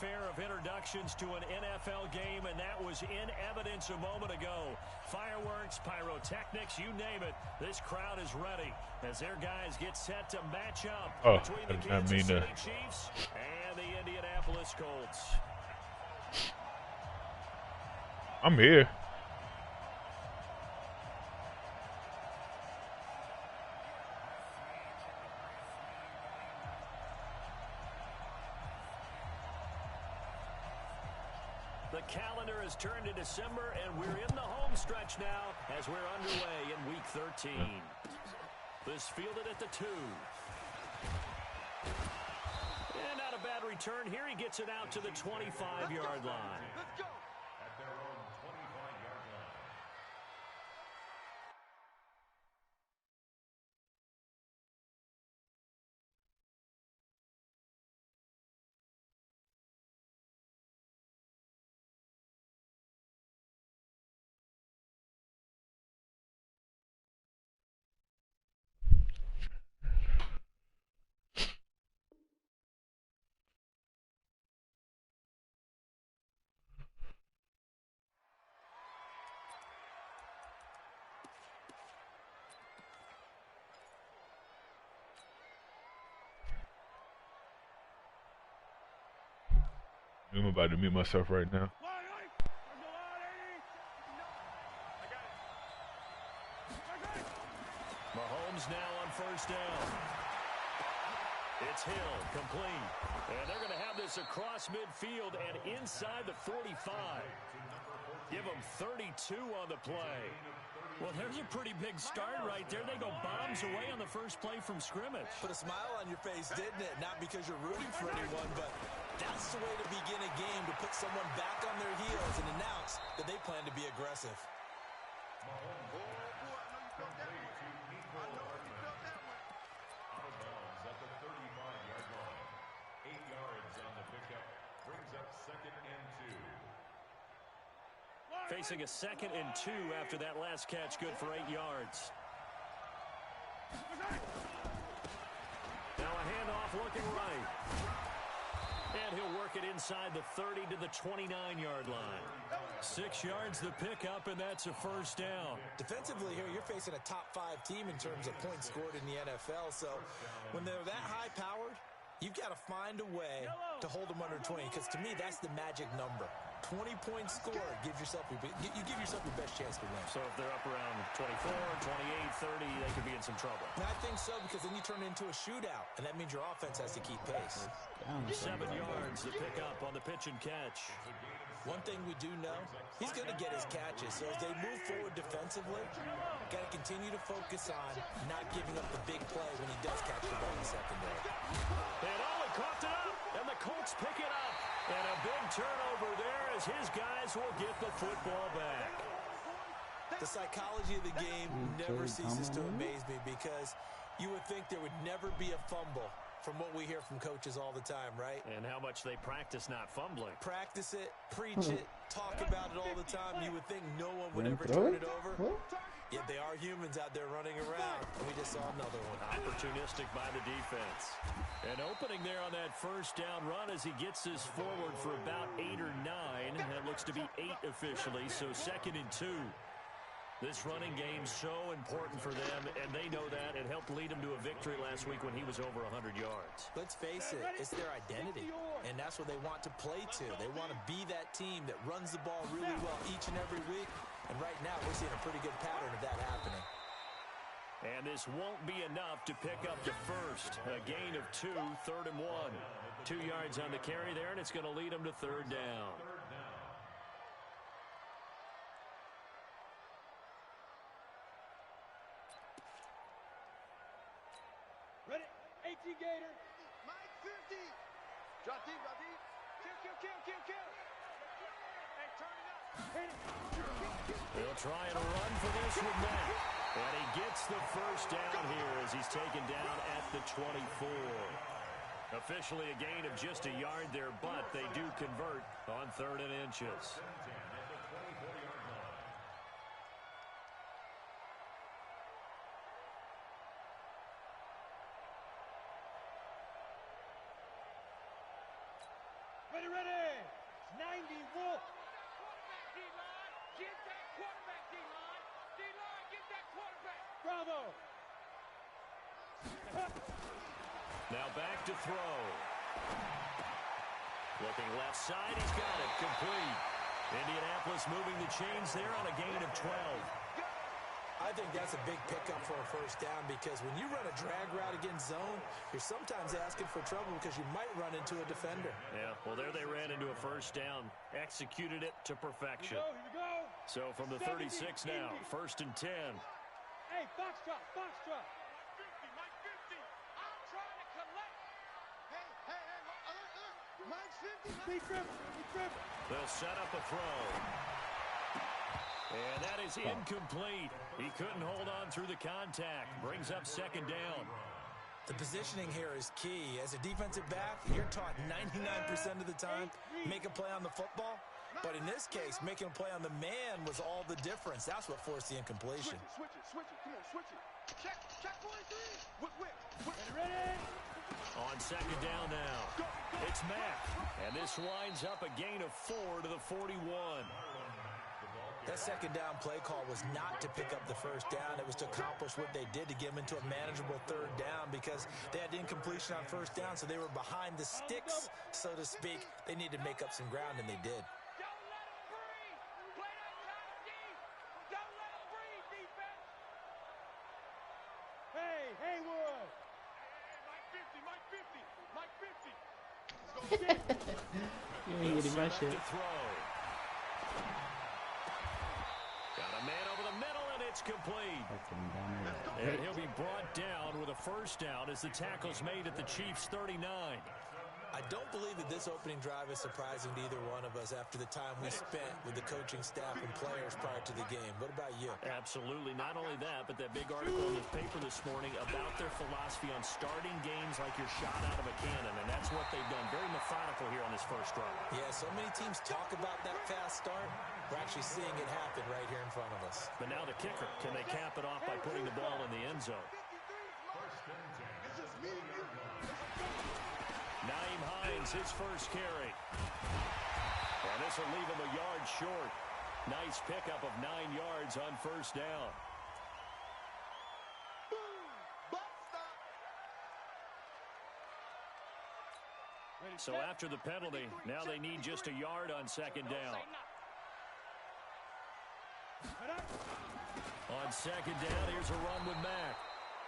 fanfare of introductions to an NFL game, and that was in evidence a moment ago. Fireworks, pyrotechnics, you name it. This crowd is ready as their guys get set to match up between the Kansas City Chiefs and the Indianapolis Colts. I'm here. The calendar has turned to December, and we're in the home stretch now as we're underway in Week 13. This fielded at the 2. And not a bad return here. He gets it out to the 25-yard line. Let's go. At their own 25-yard line. I'm about to mute myself right now. Mahomes now on first down. It's Hill, complete. And they're going to have this across midfield and inside the 45. Give them 32 on the play. Well, there's a pretty big start right there. They go bombs away on the first play from scrimmage. Put a smile on your face, didn't it? Not because you're rooting for anyone, but that's the way to begin a game, to put someone back on their heels and announce that they plan to be aggressive. Facing a 2nd and 2 after that last catch, good for 8 yards. Now a handoff looking right. And he'll work it inside the 30 to the 29-yard line. 6 yards the pickup, and that's a first down. Defensively here, you're facing a top-5 team in terms of points scored in the NFL. So when they're that high-powered, you've got to find a way to hold them under 20, because to me, that's the magic number. 20 points scored, you give yourself your best chance to win. So if they're up around 24, 28, 30, they could be in some trouble. And I think so, because then you turn it into a shootout, and that means your offense has to keep pace. 7 yards to pick up on the pitch and catch. One thing we do know, he's going to get his catches. So as they move forward defensively, got to continue to focus on not giving up the big play when he does catch the ball in the secondary. And Ollie coughed it up, and the Colts pick it up. And a big turnover there as his guys will get the football back. The psychology of the game never ceases to amaze me, because you would think there would never be a fumble from what we hear from coaches all the time, right? And how much they practice not fumbling. Practice it, preach it, talk about it all the time. You would think no one would ever turn it over. Yet they are humans out there running around. We just saw another one. Opportunistic by the defense. An opening there on that first down run as he gets this forward for about 8 or 9. That looks to be 8 officially, so 2nd and 2. This running game so important for them, and they know that. It helped lead them to a victory last week when he was over 100 yards. Let's face it, it's their identity, and that's what they want to play to. They want to be that team that runs the ball really well each and every week, and right now we're seeing a pretty good pattern of that happening. And this won't be enough to pick up the first. A gain of 2, 3rd and 1. 2 yards on the carry there, and it's going to lead them to 3rd down. Ready? 18 Gator. Mike 50. Drop deep, drop deep. Kill. Hey, turn it up. Hit it. They'll try and run for this with Matt. And he gets the first down here as he's taken down at the 24. Officially a gain of just a yard there, but they do convert on 3rd and inches. Ready. 90, Wolf. D-line, get that quarterback, D-line. D-line, get that quarterback. Bravo. Now back to throw. Looking left side, he's got it. Complete. Indianapolis moving the chains there on a gain of 12. I think that's a big pickup for a first down because when you run a drag route against zone, you're sometimes asking for trouble because you might run into a defender. Yeah, well, there they ran into a first down. Executed it to perfection. Here we go. So from the 36 now, 1st and 10. Hey, Foxtrot, Foxtrot. Mike 50, I'm trying to collect. Hey, Mike's 50. Be dribble. They'll set up a throw. And that is incomplete. He couldn't hold on through the contact. Brings up 2nd down. The positioning here is key. As a defensive back, you're taught 99% of the time, make a play on the football. But in this case, making a play on the man was all the difference. That's what forced the incompletion. Switch it. Come on, switch it. Check 43. Whip. Ready? On 2nd down now. It's Mack. And this winds up a gain of 4 to the 41. That 2nd down play call was not to pick up the first down. It was to accomplish what they did to get them into a manageable 3rd down because they had incompletion on 1st down, so they were behind the sticks, so to speak. They needed to make up some ground, and they did. Don't let him breathe. Play that time deep. Don't let him breathe, defense. Hey, Haywood. Mike 50. You ain't getting my shit. Got a man over the middle, and it's complete. And he'll be brought down with a first down as the tackle's made at the Chiefs' 39. I don't believe that this opening drive is surprising to either one of us after the time we spent with the coaching staff and players prior to the game. What about you? Absolutely. Not only that, but that big article in the paper this morning about their philosophy on starting games like you're shot out of a cannon, and that's what they've done. Very methodical here on this first drive. Yeah, so many teams talk about that fast start. We're actually seeing it happen right here in front of us. But now the kicker. Can they cap it off by putting the ball in the end zone? Naeem Hines, his first carry. And this will leave him a yard short. Nice pickup of 9 yards on first down. So after the penalty, now they need just a yard on 2nd down. On 2nd down, here's a run with Mack.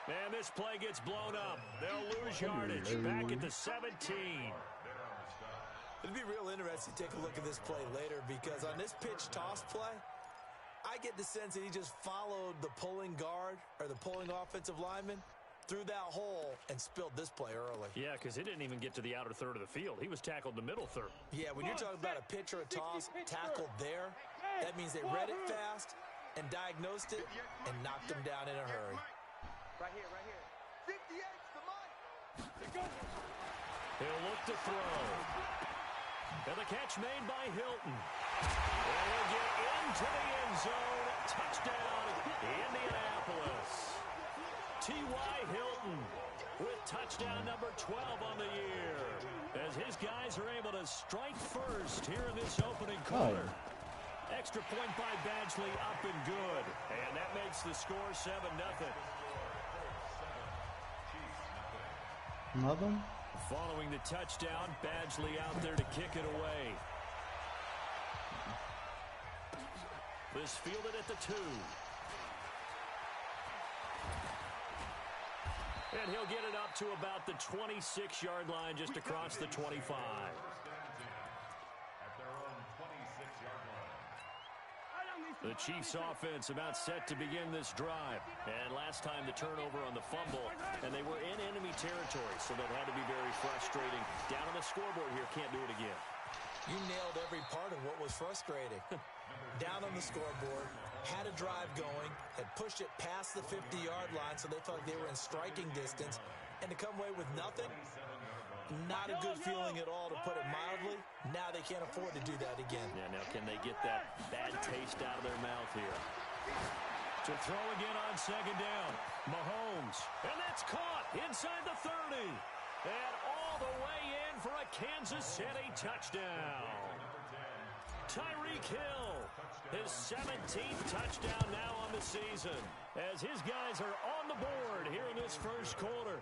And this play gets blown up. They'll lose yardage back at the 17. It'd be real interesting to take a look at this play later because on this pitch toss play, I get the sense that he just followed the pulling guard or the pulling offensive lineman through that hole and spilled this play early. Yeah, because he didn't even get to the outer third of the field. He was tackled in the middle third. Yeah, when you're talking about a pitch or a toss tackled there, that means they read it fast and diagnosed it and knocked him down in a hurry. Right here. 58's the Mike. He'll look to throw. And the catch made by Hilton. And he'll get into the end zone. Touchdown, Indianapolis. T.Y. Hilton with touchdown number 12 on the year. As his guys are able to strike first here in this opening quarter. Extra point by Badgley up and good. And that makes the score 7-0. Mother? Following the touchdown, Badgley out there to kick it away. This fielded at the 2. And he'll get it up to about the 26-yard line just across the 25. The Chiefs offense about set to begin this drive. And last time the turnover on the fumble, and they were in enemy territory, so that had to be very frustrating. Down on the scoreboard here, can't do it again. You nailed every part of what was frustrating. Down on the scoreboard, had a drive going, had pushed it past the 50-yard line, so they felt like they were in striking distance, and to come away with nothing, not a good feeling at all, to put it mildly. Now they can't afford to do that again. Yeah, now can they get that bad taste out of their mouth here? To throw again on 2nd down. Mahomes. And that's caught inside the 30. And all the way in for a Kansas City touchdown. Tyreek Hill, his 17th touchdown now on the season, as his guys are on the board here in this first quarter.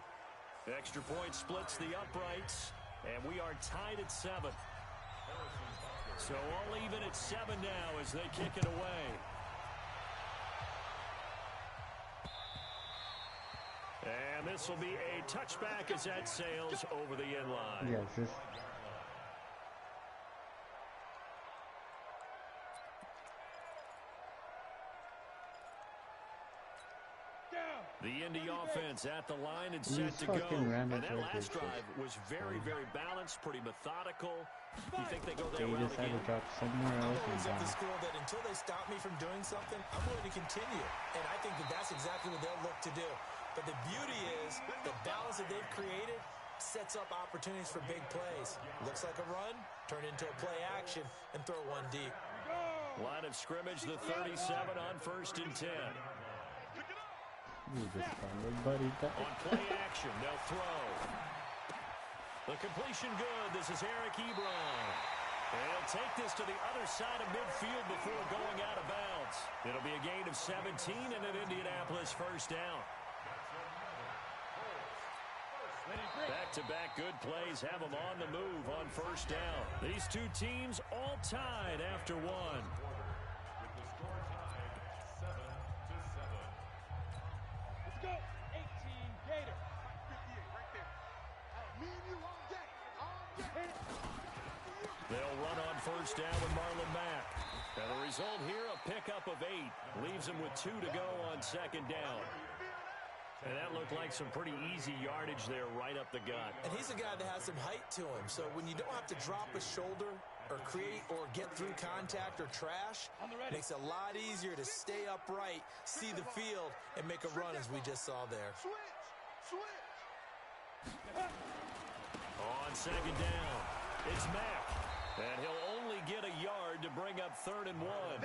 Extra point splits the uprights, and we are tied at 7. So all even at 7 now as they kick it away. And this will be a touchback as that sails over the end line. Yes, this. The Indy offense at the line and set to go. And that last drive was very, very balanced, pretty methodical. You think they go that route They decided to again? drop somewhere I'm else always and at the school that until they stop me from doing something, I'm going to continue. And I think that that's exactly what they'll look to do. But the beauty is the balance that they've created sets up opportunities for big plays. Looks like a run, turn into a play action, and throw one deep. Line of scrimmage, the 37 on 1st and 10. You just fumbled, buddy. On play action, they'll throw. The completion good. This is Eric Ebron. And he'll take this to the other side of midfield before going out of bounds. It'll be a gain of 17 and an Indianapolis first down. Back-to-back good plays have them on the move on first down. These two teams all tied after one. With the score tied 7-7. Let's go. 18 Gator. 58 right there. Me and you all day. Hit it. They'll run on first down with Marlon Mack. And the result here, a pickup of 8. Leaves them with 2 to go on second down. And that looked like some pretty easy yardage there right up the gut. And he's a guy that has some height to him. So when you don't have to drop a shoulder or create or get through contact or trash, it makes it a lot easier to stay upright, see the field, and make a run as we just saw there. Switch. On second down, it's Mack. And he'll only get a yard to bring up 3rd and 1.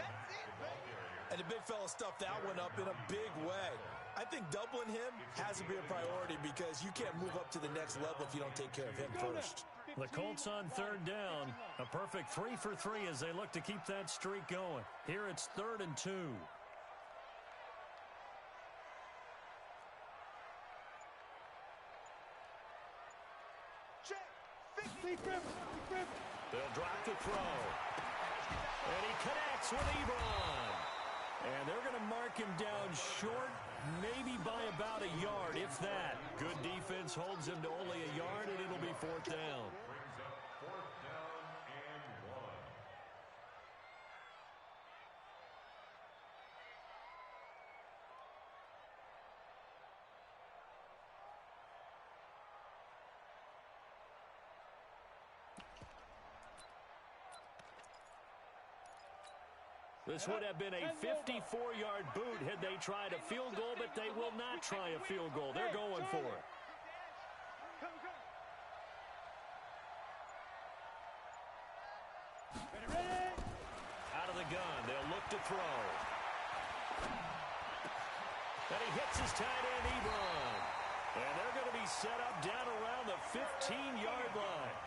And the big fella stuffed that one up in a big way. I think doubling him has to be a priority because you can't move up to the next level if you don't take care of him first. The Colts on 3rd down. A perfect 3 for 3 as they look to keep that streak going. Here it's 3rd and 2. They'll drop the throw. And he connects with Ebron. And they're going to mark him down short, maybe by about a yard, if that. Good defense holds him to only a yard, and it'll be 4th down. Brings up 4th down and 1. This would have been a 54-yard boot had they tried a field goal, but they will not try a field goal. They're going for it. Out of the gun, they'll look to throw. And he hits his tight end, Ebron. And they're going to be set up down around the 15-yard line.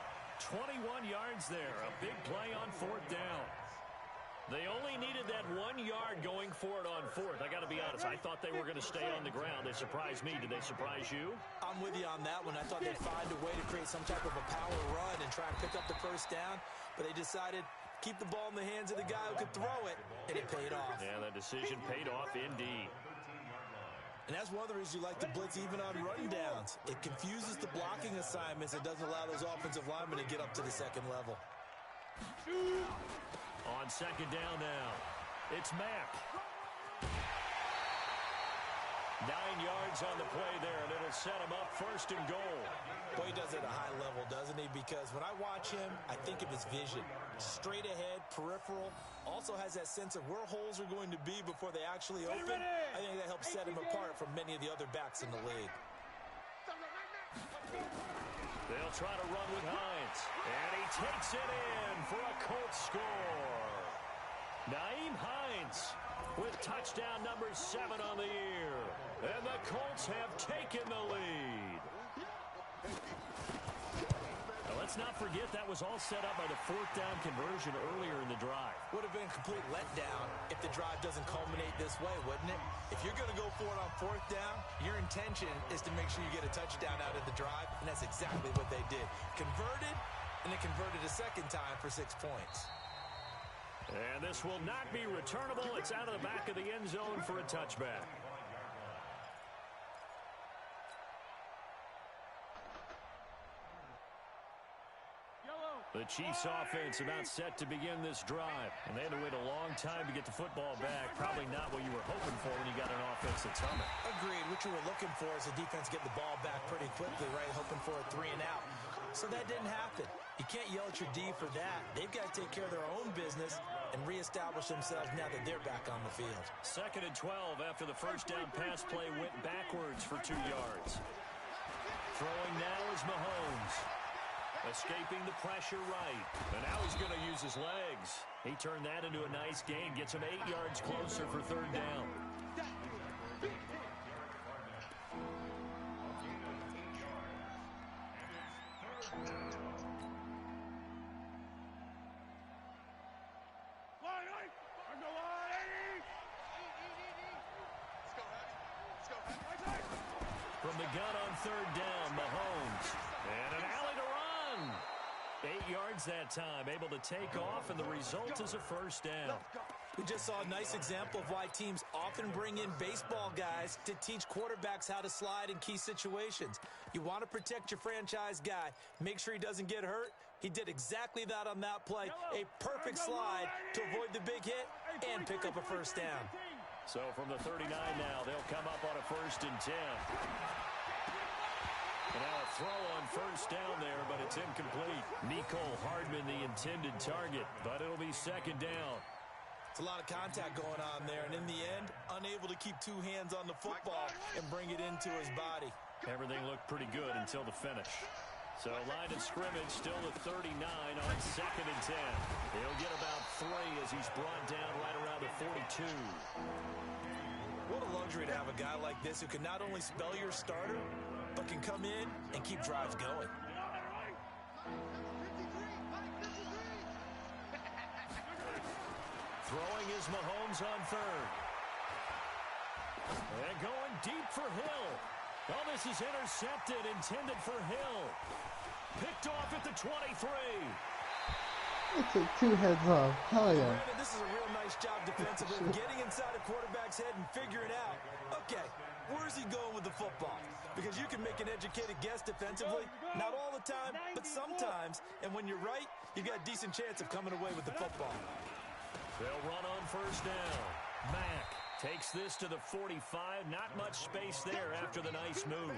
21 yards there. A big play on 4th down. They only needed that 1 yard going for it on 4th. I got to be honest, I thought they were going to stay on the ground. They surprised me. Did they surprise you? I'm with you on that one. I thought they'd find a way to create some type of a power run and try and pick up the first down, but they decided keep the ball in the hands of the guy who could throw it, and it paid off. Yeah, that decision paid off indeed. And that's one of the reasons you like to blitz even on run downs. It confuses the blocking assignments. It doesn't allow those offensive linemen to get up to the second level. On second down now, it's Mack. 9 yards on the play there, and it'll set him up 1st and goal. Boy, he does it at a high level, doesn't he? Because when I watch him, I think of his vision. Straight ahead, peripheral. Also has that sense of where holes are going to be before they actually open. I think that helps set him apart from many of the other backs in the league. They'll try to run with Hines. And he takes it in for a Colts score. Nyheim Hines with touchdown number 7 on the year. And the Colts have taken the lead. Now let's not forget that was all set up by the fourth down conversion earlier in the drive. Would have been a complete letdown if the drive doesn't culminate this way, wouldn't it? If you're going to go for it on fourth down, your intention is to make sure you get a touchdown out of the drive, and that's exactly what they did. Converted, and they converted a second time for 6 points. And this will not be returnable. It's out of the back of the end zone for a touchback. The Chiefs offense about set to begin this drive. And they had to wait a long time to get the football back. Probably not what you were hoping for when you got an offense that's humming. Agreed. What you were looking for is the defense get the ball back pretty quickly, right? Hoping for a 3 and out. So that didn't happen. You can't yell at your D for that. They've got to take care of their own business and reestablish themselves now that they're back on the field. 2nd and 12 after the first down pass play went backwards for 2 yards. Throwing now is Mahomes. Escaping the pressure right. And now he's going to use his legs. He turned that into a nice gain. Gets him 8 yards closer for 3rd down. From the gun on 3rd down, Mahomes. And an alley to run. 8 yards that time, able to take off, and the result is a 1st down. We just saw a nice example of why teams often bring in baseball guys to teach quarterbacks how to slide in key situations. You want to protect your franchise guy. Make sure he doesn't get hurt. He did exactly that on that play. A perfect slide to avoid the big hit and pick up a 1st down. So from the 39 now, they'll come up on a 1st and 10. And now a throw on 1st down there, but it's incomplete. Nicole Hardman, the intended target, but it'll be 2nd down. It's a lot of contact going on there, and in the end, unable to keep 2 hands on the football and bring it into his body. Everything looked pretty good until the finish. So line of scrimmage still at 39 on 2nd and 10. He'll get about 3 as he's brought down right around the 42. What a luxury to have a guy like this who can not only spell your starter, but can come in and keep drives going. Throwing is Mahomes on 3rd. And going deep for Hill. Oh, this is intercepted, intended for Hill. Picked off at the 23. It took 2 heads off. Hell yeah. Brandon, this is a real nice job defensively, getting inside a quarterback's head and figuring out, okay, where's he going with the football? Because you can make an educated guess defensively, not all the time, but sometimes. And when you're right, you've got a decent chance of coming away with the football. They'll run on 1st down. Mack takes this to the 45. Not much space there after the nice move.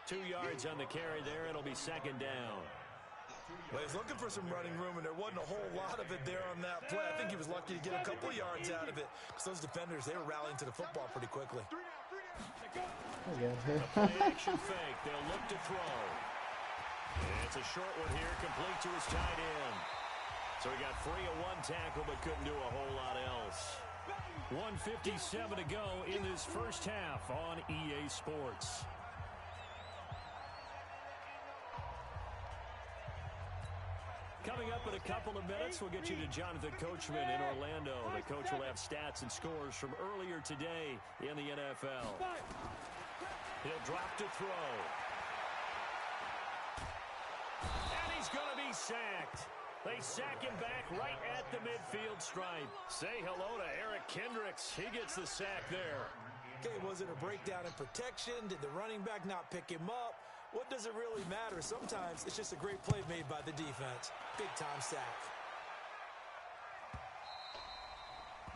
2 yards on the carry there. It'll be 2nd down. Well, he's looking for some running room, and there wasn't a whole lot of it there on that play. I think he was lucky to get a couple of yards out of it because those defenders, they were rallying to the football pretty quickly. A play-action fake. They'll look to throw. It's a short one here, complete to his tight end. So he got free of 1 tackle, but couldn't do a whole lot else. 1:57 to go in this first half on EA Sports. Coming up in a couple of minutes, we'll get you to Jonathan Coachman in Orlando. The coach will have stats and scores from earlier today in the NFL. He'll drop to throw. And he's going to be sacked. They sack him back right at the midfield stripe. Say hello to Eric Kendricks. He gets the sack there. Okay, was it a breakdown in protection? Did the running back not pick him up? What does it really matter? Sometimes it's just a great play made by the defense. Big-time sack.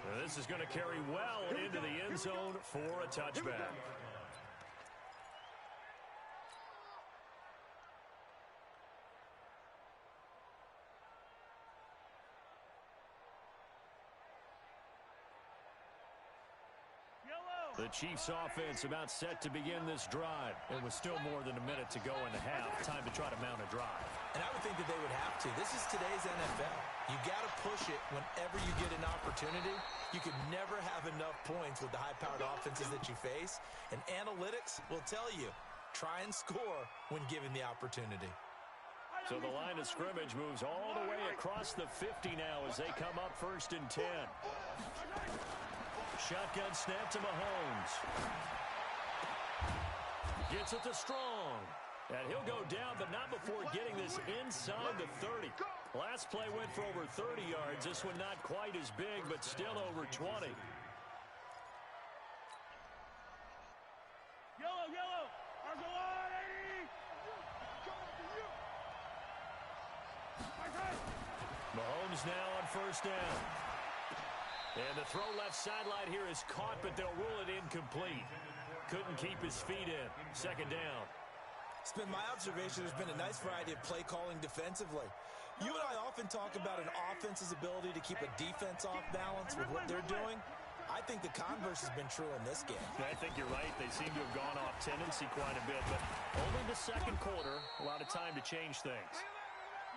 Now this is going to carry well into the end zone for a touchback. The Chiefs offense about set to begin this drive. It was still more than a minute to go in the half. Time to try to mount a drive. And I would think that they would have to. This is today's NFL. You got to push it whenever you get an opportunity. You can never have enough points with the high-powered offenses that you face. And analytics will tell you, try and score when given the opportunity. So the line of scrimmage moves all the way across the 50 now as they come up 1st and 10. Shotgun snap to Mahomes. Gets it to Strong. And he'll go down, but not before getting this inside the 30. Last play went for over 30 yards. This one not quite as big, but still over 20. Yellow. Mahomes now on 1st down. And the throw left sideline here is caught, but they'll rule it incomplete. Couldn't keep his feet in. 2nd down. It's been my observation there's been a nice variety of play calling defensively. You and I often talk about an offense's ability to keep a defense off balance with what they're doing. I think the converse has been true in this game. I think you're right. They seem to have gone off tendency quite a bit, but only the 2nd quarter, a lot of time to change things.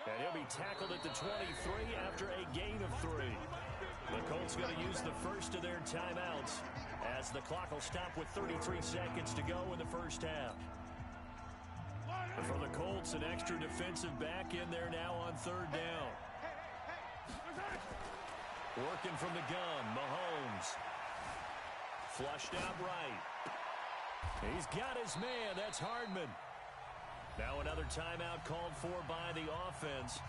And he'll be tackled at the 23 after a gain of 3. The Colts going to use the first of their timeouts as the clock will stop with 33 seconds to go in the 1st half. For the Colts, an extra defensive back in there now on 3rd down. Working from the gun, Mahomes. Flushed out right. He's got his man. That's Hardman. Now another timeout called for by the offense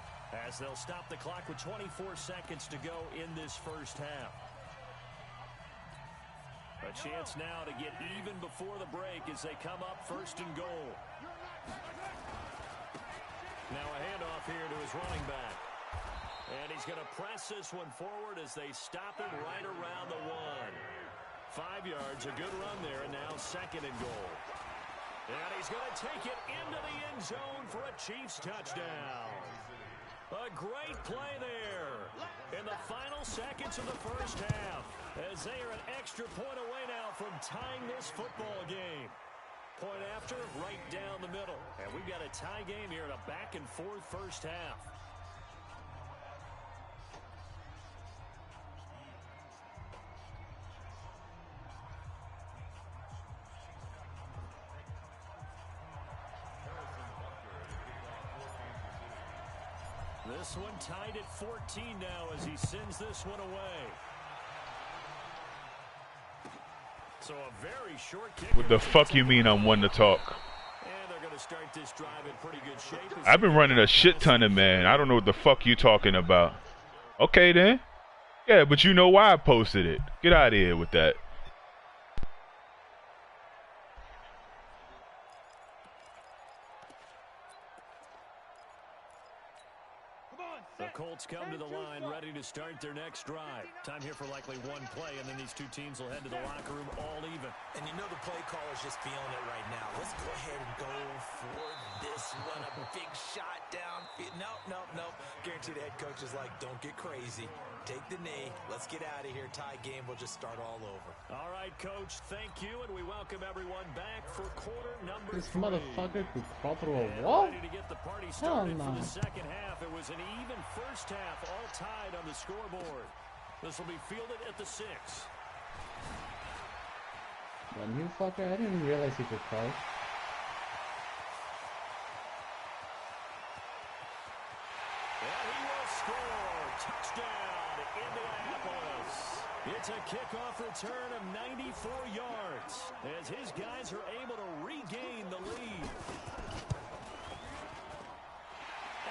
as they'll stop the clock with 24 seconds to go in this 1st half. A chance now to get even before the break as they come up 1st and goal. Now a handoff here to his running back. And he's going to press this one forward as they stop him right around the 1. 5 yards, a good run there, and now 2nd and goal. And he's going to take it into the end zone for a Chiefs touchdown. A great play there in the final seconds of the 1st half as they are an extra point away now from tying this football game. Point after, right down the middle. And we've got a tie game here in a back-and-forth 1st half. This one tied at 14 now as he sends this one away. So a very short kick. What the fuck you mean I'm one to talk? And they're going to start this drive in pretty good shape. I've been running a shit ton of man. I don't know what the fuck you talking about. Okay then. Yeah, but you know why I posted it. Get out of here with that. The Colts come to the line, ready to start their next drive. Time here for likely one play, and then these two teams will head to the locker room all even. And you know the play caller's just feeling it right now. Let's go ahead and go for this one. A big shot down. Nope. Guaranteed the head coach is like, don't get crazy. Take the knee. Let's get out of here. Tie game. We'll just start all over. All right, Coach. Thank you, and we welcome everyone back for quarter number 3. This motherfucker could crawl through a wall? Ready to get the party started Hell for no. the 2nd half. It was an even 1st half, all tied on the scoreboard. This will be fielded at the 6. That new fucker, I didn't even realize he could crouch. And he will score. Touchdown, Indianapolis. It's a kickoff return of 94 yards as his guys are able to regain the lead.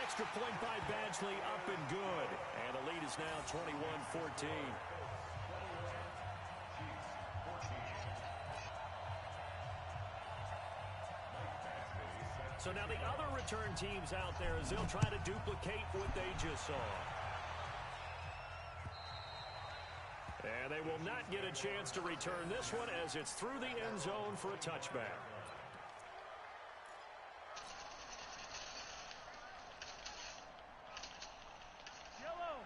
Extra point by Badgley, up and good. And the lead is now 21-14. So now the other return teams out there as they'll try to duplicate what they just saw. And they will not get a chance to return this one as it's through the end zone for a touchback.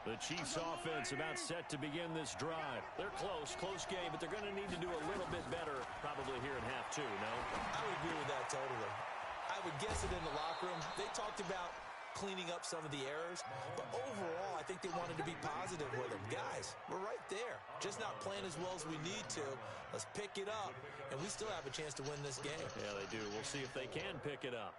The Chiefs offense about set to begin this drive. They're close game, but they're going to need to do a little bit better probably here in half 2, no? I would agree with that totally. I would guess it in the locker room. They talked about cleaning up some of the errors, but overall, I think they wanted to be positive with them. Guys, we're right there. Just not playing as well as we need to. Let's pick it up, and we still have a chance to win this game. Yeah, they do. We'll see if they can pick it up.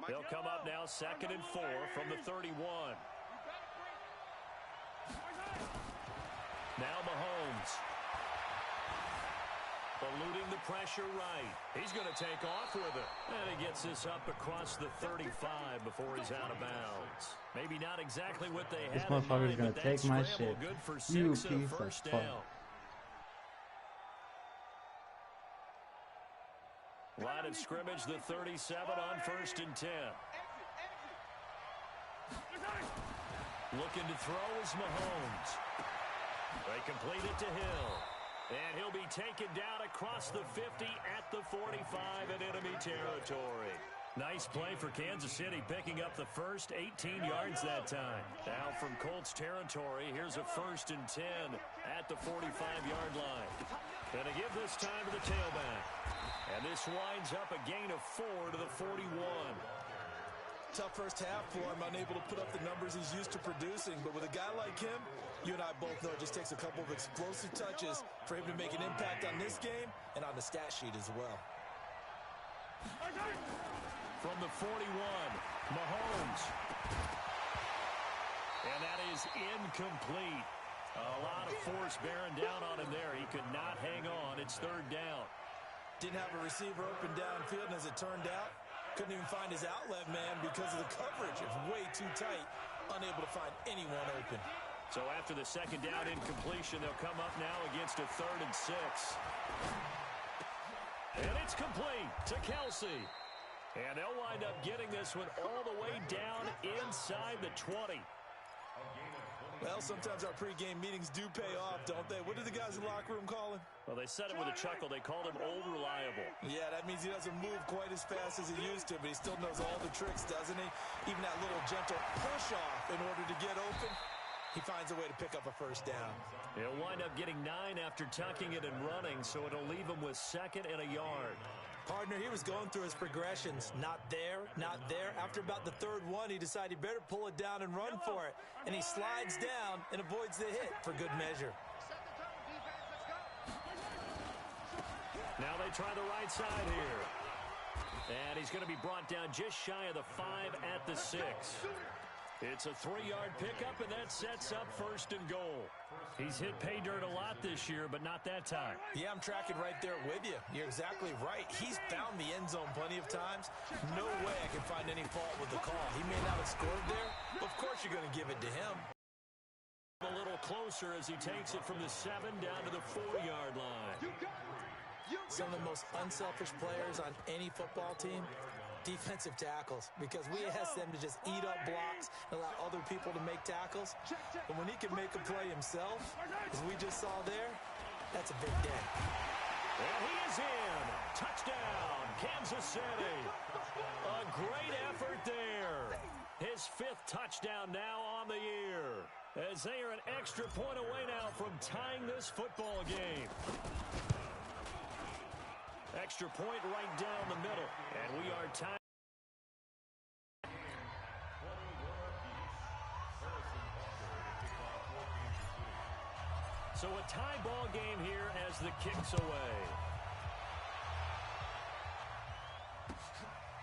They'll come up now 2nd and 4 from the 31. Now Mahomes. Eluding the pressure right. He's going to take off with it. And he gets this up across the 35 before he's out of bounds. Maybe not exactly what they This had in motherfucker's mind, gonna but take that my scramble shit. good for You 6 and a piece of first fuck. down. Line of scrimmage, the 37 on 1st and 10. Looking to throw is Mahomes. They complete it to Hill. And he'll be taken down across the 50 at the 45 in enemy territory. Nice play for Kansas City, picking up the first 18 yards that time. Now from Colts territory, here's a 1st and 10 at the 45-yard line. Gonna give this time to the tailback. And this winds up a gain of 4 to the 41. Tough first half for him, unable to put up the numbers he's used to producing. But with a guy like him, you and I both know it just takes a couple of explosive touches for him to make an impact on this game and on the stat sheet as well. From the 41, Mahomes. And that is incomplete. A lot of force bearing down on him there. He could not hang on. It's 3rd down. Didn't have a receiver open downfield, and as it turned out, couldn't even find his outlet man because of the coverage. It's way too tight, unable to find anyone open. So after the 2nd down incompletion, they'll come up now against a 3rd and 6. And it's complete to Kelsey. And they'll wind up getting this one all the way down inside the 20. Well, sometimes our pregame meetings do pay off, don't they? What did the guys in the locker room call him? Well, they said it with a chuckle. They called him old reliable. Yeah, that means he doesn't move quite as fast as he used to, but he still knows all the tricks, doesn't he? Even that little gentle push-off in order to get open, he finds a way to pick up a 1st down. He'll wind up getting 9 after tucking it and running, so it'll leave him with 2nd and a yard. Partner, he was going through his progressions. Not there, not there. After about the 3rd one, he decided he better pull it down and run for it. And he slides down and avoids the hit for good measure. Now they try the right side here. And he's going to be brought down just shy of the 5 at the 6. It's a 3-yard pickup, and that sets up 1st and goal. He's hit pay dirt a lot this year, but not that time. Yeah, I'm tracking right there with you. You're exactly right. He's found the end zone plenty of times. No way I can find any fault with the call. He may not have scored there, but of course you're going to give it to him. A little closer as he takes it from the 7 down to the 4-yard line. Some of the most unselfish players on any football team, defensive tackles, because we ask them to just eat up blocks and allow other people to make tackles. But when he can make a play himself, as we just saw there, that's a big day. And he is in. Touchdown, Kansas City. A great effort there. His 5th touchdown now on the year, as they are an extra point away now from tying this football game. Extra point right down the middle, and we are tied. So a tie ball game here as the kick's away.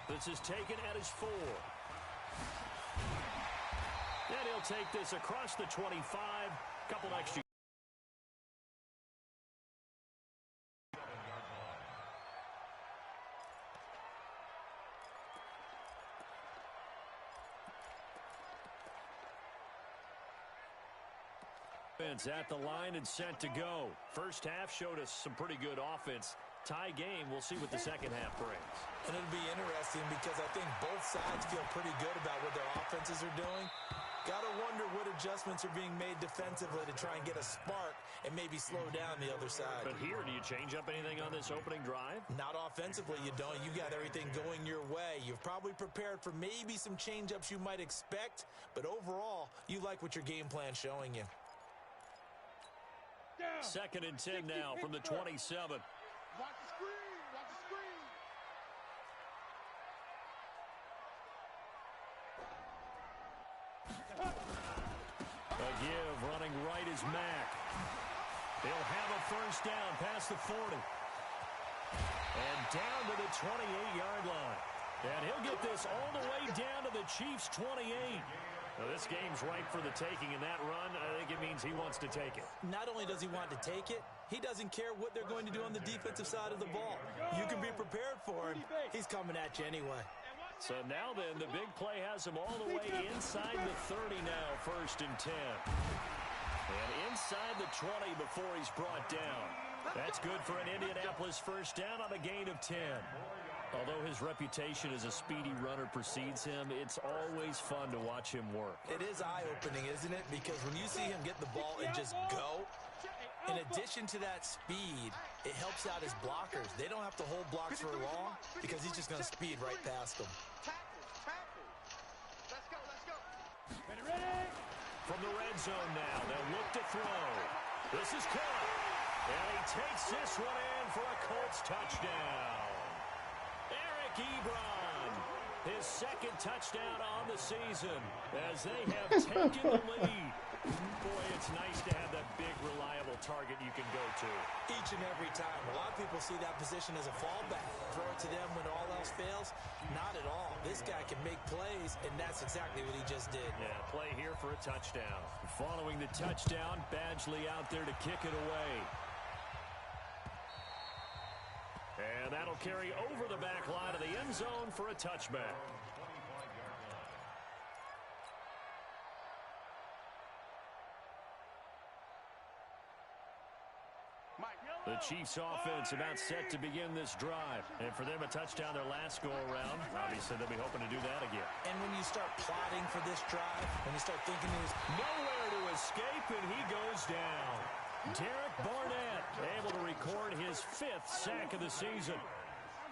This is taken at his 4. And he'll take this across the 25. Couple extra. At the line and set to go. First half showed us some pretty good offense. Tie game. We'll see what the second half brings. And it'll be interesting because I think both sides feel pretty good about what their offenses are doing. Got to wonder what adjustments are being made defensively to try and get a spark and maybe slow down the other side. But here, do you change up anything on this opening drive? Not offensively, you don't. You got everything going your way. You've probably prepared for maybe some change-ups you might expect, but overall, you like what your game plan's showing you. 2nd and 10 now from the 27. Watch the screen. Watch the screen. A give running right is Mack. He'll have a 1st down past the 40. And down to the 28-yard line. And he'll get this all the way down to the Chiefs' 28. Now, this game's ripe for the taking, and that run, I think it means he wants to take it. Not only does he want to take it, he doesn't care what they're going to do on the defensive side of the ball. You can be prepared for him. He's coming at you anyway. So now then, the big play has him all the way inside the 30 now, 1st and 10. And inside the 20 before he's brought down. That's good for an Indianapolis first down on a gain of 10. Although his reputation as a speedy runner precedes him, it's always fun to watch him work. It is eye-opening, isn't it? Because when you see him get the ball and just go, in addition to that speed, it helps out his blockers. They don't have to hold blocks for long because he's just going to speed right past them. Let's go, let's go. From the red zone now, they'll look to throw. This is caught. And he takes this one in for a Colts touchdown. Eric Ebron, his 2nd touchdown on the season as they have taken the lead. Boy, it's nice to have that big, reliable target you can go to. Each and every time. A lot of people see that position as a fallback. Throw it to them when all else fails. Not at all. This guy can make plays, and that's exactly what he just did. Yeah, play here for a touchdown. Following the touchdown, Badgley out there to kick it away. And that'll carry over the back line of the end zone for a touchback. The Chiefs offense about set to begin this drive. And for them, a touchdown their last go-around. Obviously, they'll be hoping to do that again. And when you start plotting for this drive, when you start thinking there's nowhere to escape, and he goes down. Derek Barnett able to record his 5th sack of the season.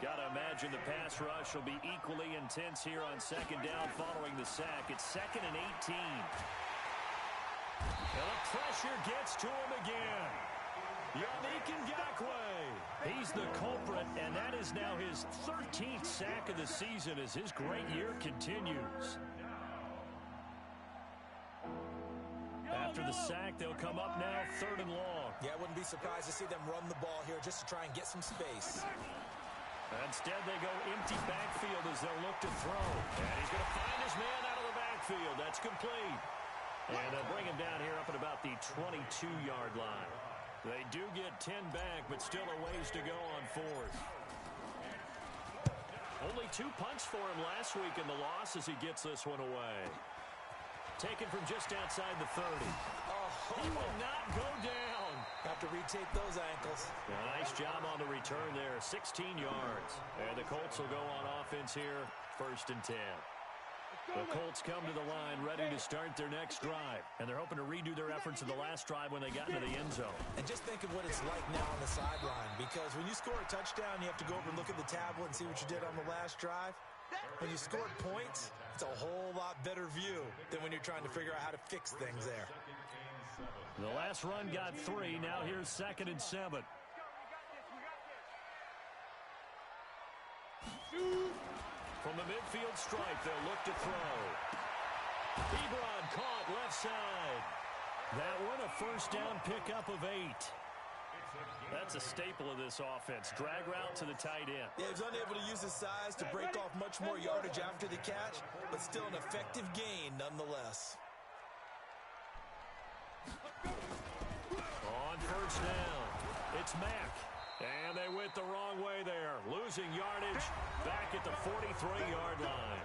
Got to imagine the pass rush will be equally intense here on 2nd down following the sack. It's 2nd and 18. And the pressure gets to him again. Yannick Ngakoue. He's the culprit, and that is now his 13th sack of the season as his great year continues. After the sack, they'll come up now 3rd and long. Yeah, I wouldn't be surprised to see them run the ball here just to try and get some space. Instead, they go empty backfield as they'll look to throw. And he's going to find his man out of the backfield. That's complete. And they'll bring him down here up at about the 22-yard line. They do get 10 back, but still a ways to go on 4th. Only 2 punts for him last week in the loss as he gets this one away. Taken from just outside the 30. Oh, he will not go down. Have to retake those ankles. A nice job on the return there, 16 yards. And the Colts will go on offense here, 1st and 10. The Colts come to the line ready to start their next drive. And they're hoping to redo their efforts in the last drive when they got into the end zone. And just think of what it's like now on the sideline. Because when you score a touchdown, you have to go over and look at the tablet and see what you did on the last drive. When you scored points, it's a whole lot better view than when you're trying to figure out how to fix things there. The last run got 3. Now here's 2nd and 7. From the midfield stripe, they'll look to throw. Ebron caught left side. That one a first down pickup of 8. That's a staple of this offense. Drag route to the tight end. Yeah, he's unable to use his size to break off much more yardage after the catch, but still an effective gain nonetheless. On first down, it's Mack. And they went the wrong way there. Losing yardage back at the 43-yard line.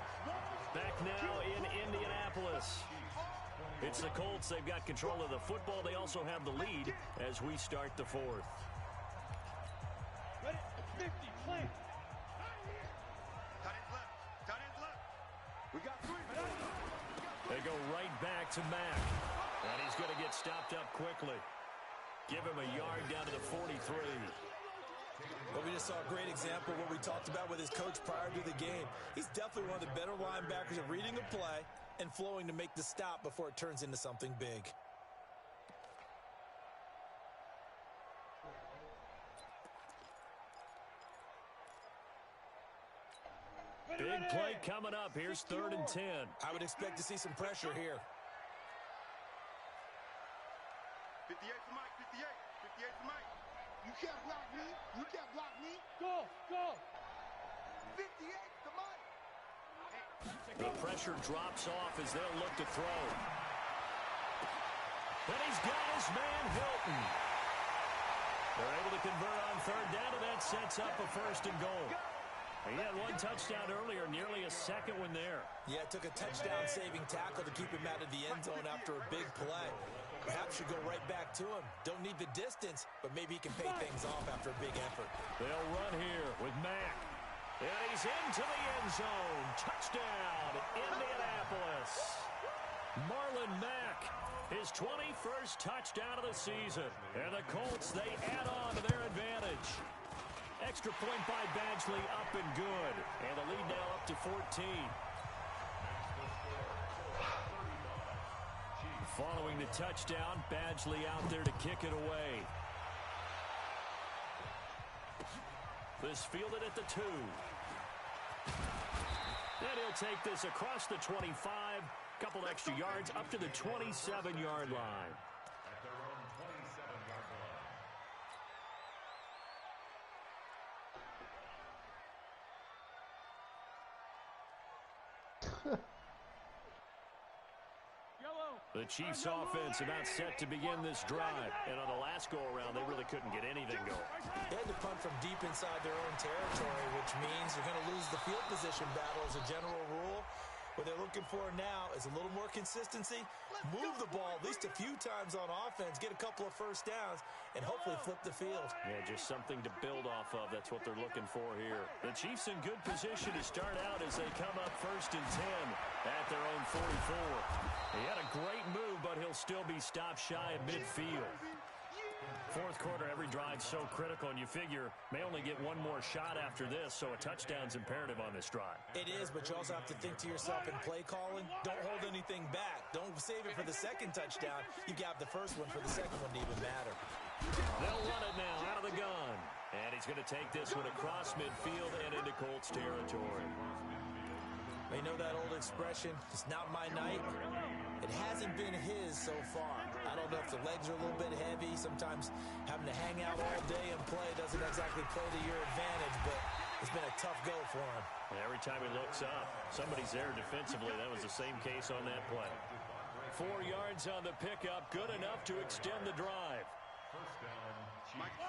Back now in Indianapolis. It's the Colts. They've got control of the football. They also have the lead as we start the 4th. Ready? 50, plant. Tight end left. Tight end left. We got 3. They go right back to Mack. And he's going to get stopped up quickly. Give him a yard down to the 43. But we just saw a great example of what we talked about with his coach prior to the game. He's definitely one of the better linebackers at reading a play and flowing to make the stop before it turns into something big. Big play coming up. Here's 3rd and 10. I would expect to see some pressure here. 58 to Mike, 58. 58 to Mike. You can't block me. You can't block me. Go, go. 58 to Mike. The pressure drops off as they'll look to throw. And he's got his man, Hilton. They're able to convert on third down, and that sets up a first and goal. He had one touchdown earlier, nearly a second one there. Yeah, it took a touchdown-saving tackle to keep him out of the end zone after a big play. Perhaps should go right back to him. Don't need the distance, but maybe he can pay things off after a big effort. They'll run here with Mack. And he's into the end zone. Touchdown, Indianapolis. Marlon Mack, his 21st touchdown of the season. And the Colts, they add on to their advantage. Extra point by Badgley, up and good. And the lead now up to 14. Following the touchdown, Badgley out there to kick it away. This fielded at the 2. And he'll take this across the 25. Couple extra yards up to the 27-yard line. At their own 27-yard line. The Chiefs offense about set to begin this drive. And on the last go-around, they really couldn't get anything going. They had to punt from deep inside their own territory, which means they're going to lose the field position battle as a general rule. What they're looking for now is a little more consistency, move the ball at least a few times on offense, get a couple of first downs, and hopefully flip the field. Yeah, just something to build off of. That's what they're looking for here. The Chiefs in good position to start out as they come up 1st and 10 at their own 44. He had a great move, but he'll still be stopped shy of midfield. Fourth quarter, every drive so critical, and you figure may only get one more shot after this, so a touchdown's imperative on this drive. It is, but you also have to think to yourself in play calling, don't hold anything back. Don't save it for the second touchdown. You got the first one for the second one to even matter. They'll run it now out of the gun. And he's going to take this one across midfield and into Colts territory. You know that old expression, it's not my night? It hasn't been his so far. I don't know if the legs are a little bit heavy. Sometimes having to hang out all day and play doesn't exactly play to your advantage, but it's been a tough go for him. And every time he looks up, somebody's there defensively. That was the same case on that play. 4 yards on the pickup, good enough to extend the drive. First down, Chiefs.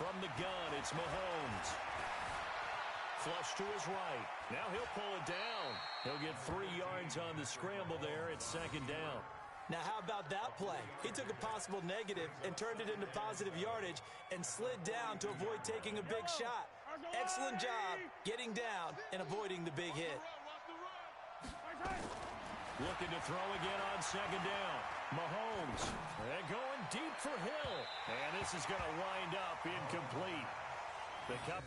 From the gun, it's Mahomes. Flush to his right. Now he'll pull it down. He'll get 3 yards on the scramble there. It's 2nd down. Now, how about that play? He took a possible negative and turned it into positive yardage and slid down to avoid taking a big shot. Excellent job getting down and avoiding the big hit. Looking to throw again on 2nd down. Mahomes. And going deep for Hill. And this is going to wind up incomplete. The cup.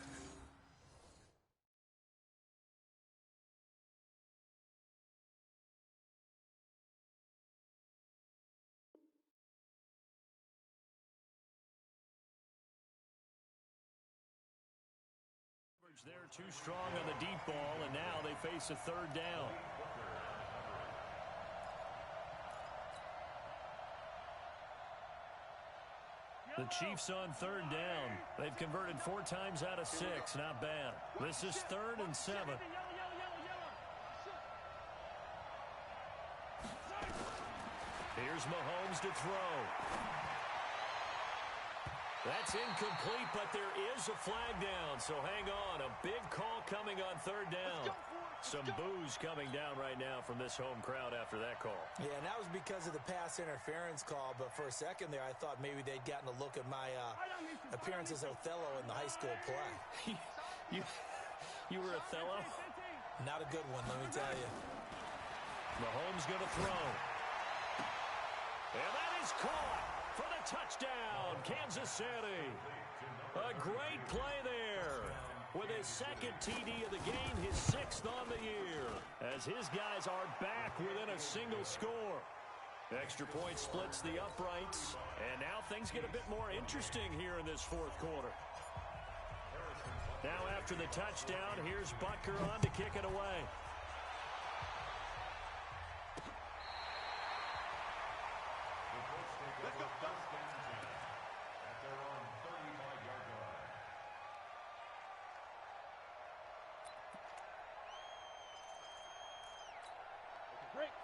They're too strong on the deep ball, and now they face a 3rd down. The Chiefs on 3rd down. They've converted 4 times out of 6. Not bad. This is 3rd and 7. Here's Mahomes to throw. That's incomplete, but there is a flag down, so hang on. A big call coming on 3rd down. Some boos coming down right now from this home crowd after that call. Yeah, and that was because of the pass interference call, but for a second there I thought maybe they'd gotten a look at my appearance as Othello in the high school play. You were Othello? Not a good one, let me tell you. Mahomes going to throw. And that is caught for the touchdown, Kansas City. A great play there. With his 2nd TD of the game, his 6th on the year. As his guys are back within a single score. Extra point splits the uprights. And now things get a bit more interesting here in this 4th quarter. Now after the touchdown, here's Butker on to kick it away.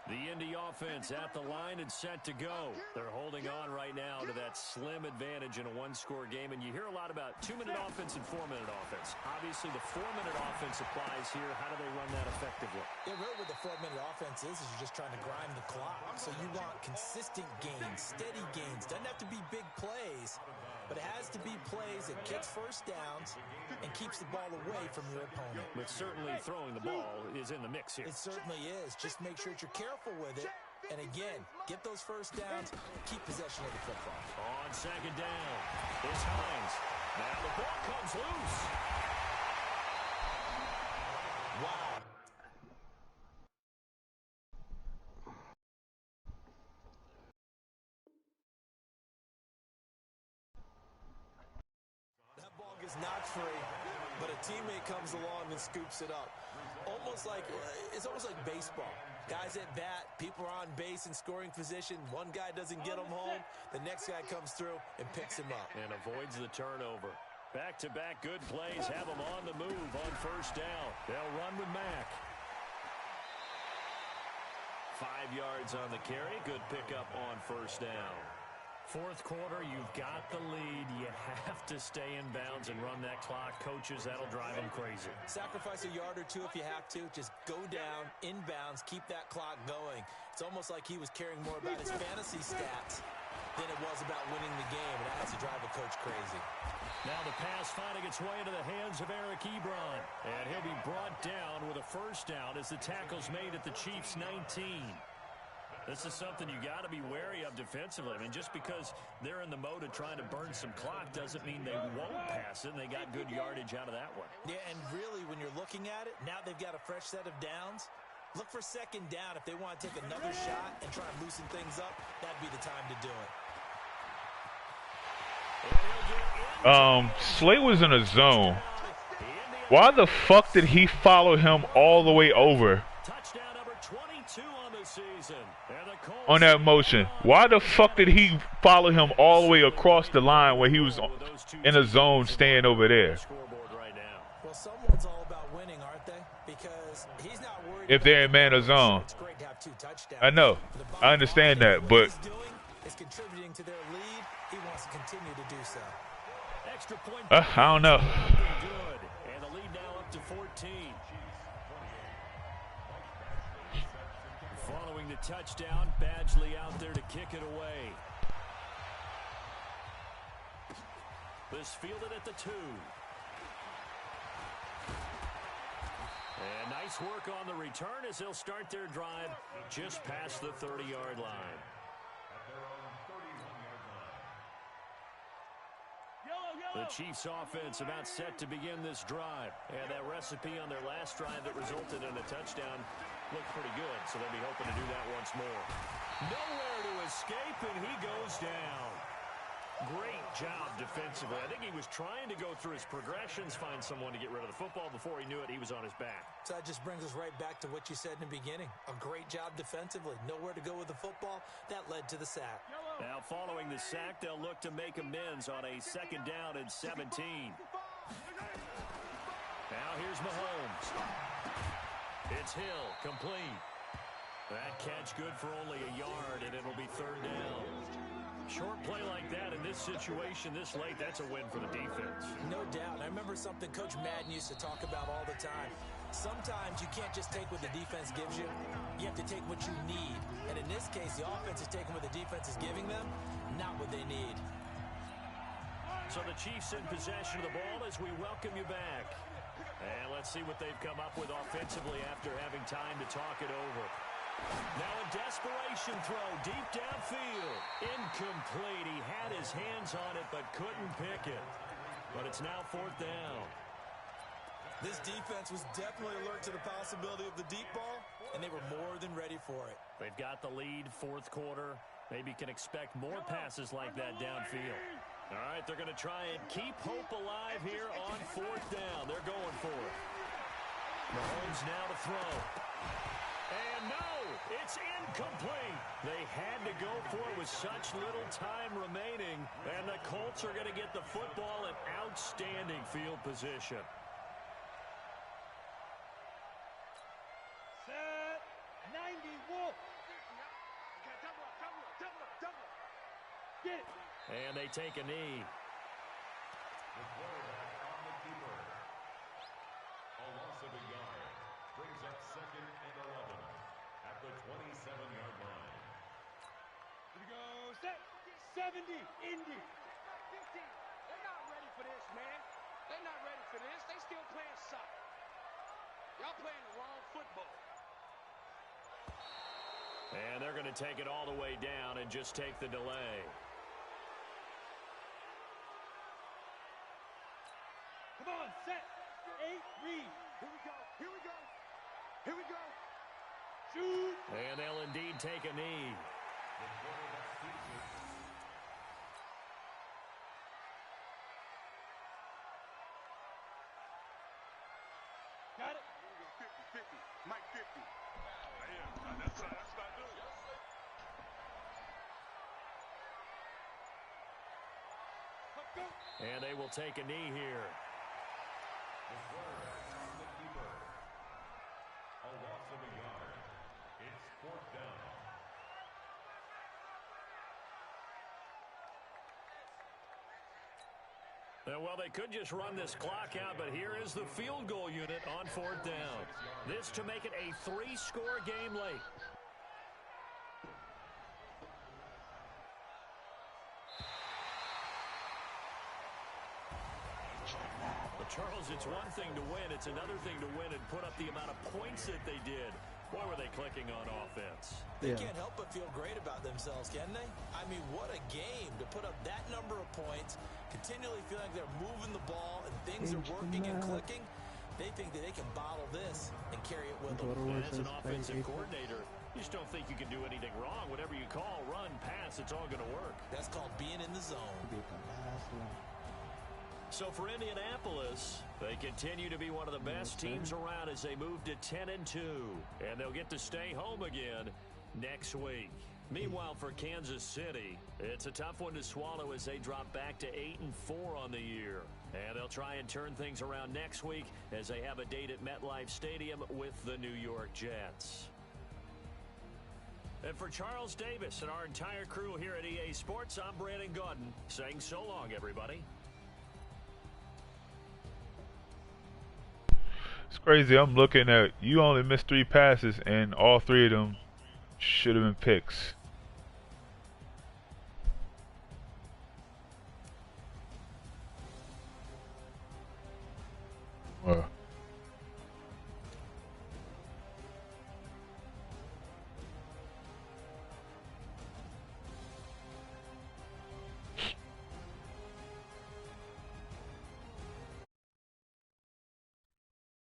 The Indy offense at the line and set to go. They're holding on right now to that slim advantage in a one-score game, and you hear a lot about 2-minute offense and 4-minute offense. Obviously, the 4-minute offense applies here. How do they run that effectively? Yeah, really what the 4-minute offense is you're just trying to grind the clock. So you want consistent gains, steady gains. Doesn't have to be big plays, but it has to be plays that kicks first downs and keeps the ball away from your opponent. But certainly throwing the ball is in the mix here. It certainly is. Just make sure that you're careful with it. And again, get those first downs, keep possession of the football. On second down, it's Hines. Now the ball comes loose. Wow. That ball gets knocked free, but a teammate comes along and scoops it up. It's almost like baseball. Guys at bat, people are on base in scoring position. One guy doesn't get him home. The next guy comes through and picks him up. And avoids the turnover. Back-to-back good plays have them on the move on first down. They'll run with Mack. 5 yards on the carry. Good pickup on first down. Fourth quarter, you've got the lead. You have to stay in bounds and run that clock. Coaches, that'll drive them crazy. Sacrifice a yard or two if you have to. Just go down, in bounds, keep that clock going. It's almost like he was caring more about his fantasy stats than it was about winning the game, and that has to drive a coach crazy. Now the pass finding its way into the hands of Eric Ebron. And he'll be brought down with a first down as the tackle's made at the Chiefs' 19. This is something you got to be wary of defensively. I mean, just because they're in the mode of trying to burn some clock doesn't mean they won't pass it, and they got good yardage out of that one. Yeah, and really, when you're looking at it, now they've got a fresh set of downs. Look for second down. If they want to take another shot and try and loosen things up, that'd be the time to do it. Slay was in a zone. Why the fuck did he follow him all the way over? Touchdown number 22 on the season. On that motion. Why the fuck did he follow him all the way across the line when he was in a zone staying over there? Well, someone's all about winning, aren't they? Because he's not worried if they're in man or zone. It's great to have 2 touchdowns. I know. I understand that, but he's doing is contributing to their lead. He wants to continue to do so. Extra point. I don't know. Good. And the lead now up to 14. Following the touchdown, Badgley out there to kick it away. This fielded at the 2. And nice work on the return as they'll start their drive just past the 30-yard line. The Chiefs offense about set to begin this drive. And that recipe on their last drive that resulted in a touchdown looked pretty good, so they'll be hoping to do that once more. Nowhere to escape, and he goes down. Great job defensively. I think he was trying to go through his progressions, find someone to get rid of the football. Before he knew it, he was on his back. So that just brings us right back to what you said in the beginning. A great job defensively. Nowhere to go with the football. That led to the sack. Now following the sack, they'll look to make amends on a second down and 17. Now here's Mahomes. It's Hill, complete. That catch good for only a yard, and it'll be third down. Short play like that in this situation this late, that's a win for the defense. No doubt. I remember something Coach Madden used to talk about all the time. Sometimes you can't just take what the defense gives you. You have to take what you need. And in this case, the offense is taking what the defense is giving them, not what they need. So the Chiefs in possession of the ball as we welcome you back. And let's see what they've come up with offensively after having time to talk it over. Now a desperation throw deep downfield. Incomplete. He had his hands on it but couldn't pick it. But it's now fourth down. This defense was definitely alert to the possibility of the deep ball, and they were more than ready for it. They've got the lead, fourth quarter. Maybe can expect more passes like that downfield. All right, they're going to try and keep hope alive here on fourth down. They're going for it. Mahomes now to throw. And no, it's incomplete. They had to go for it with such little time remaining. And the Colts are going to get the football in outstanding field position. Set. 90 Wolf. take a knee. The quarterback on the keeper. A loss of a yard brings up 2nd and 11 at the 27-yard line. Here we go. Set. 70. Indy. 15. They're not ready for this, man. They're not ready for this. They still playing soccer. Y'all playing the wrong football. And they're going to take it all the way down and just take the delay. Come on, set. 8, read. Here we go. Here we go. Here we go. Shoot. And they'll indeed take a knee. The quarterback keeps it. Got it. 50, 50. Mike 50. Yeah, that's what I do. Let's go. And they will take a knee here. The quarterback on the keeper. A loss of a yard. It's 4th down. Well, they could just run this clock out, but here is the field goal unit on 4th down. This to make it a 3-score game late. Well, Charles, it's one thing to win. It's another thing to win and put up the amount of points that they did. Boy, were they clicking on offense. They can't help but feel great about themselves, can they? I mean, what a game to put up that number of points, continually feel like they're moving the ball and things are working and clicking. They think that they can bottle this and carry it with them. And as an offensive coordinator, you just don't think you can do anything wrong. Whatever you call, run, pass, it's all going to work. That's called being in the zone. So for Indianapolis, they continue to be one of the best teams around as they move to 10-2. And they'll get to stay home again next week. Meanwhile, for Kansas City, it's a tough one to swallow as they drop back to 8-4 on the year. And they'll try and turn things around next week as they have a date at MetLife Stadium with the New York Jets. And for Charles Davis and our entire crew here at EA Sports, I'm Brandon Gaudin saying so long, everybody. It's crazy. I'm looking at you only missed 3 passes and all 3 of them should have been picks. Wow.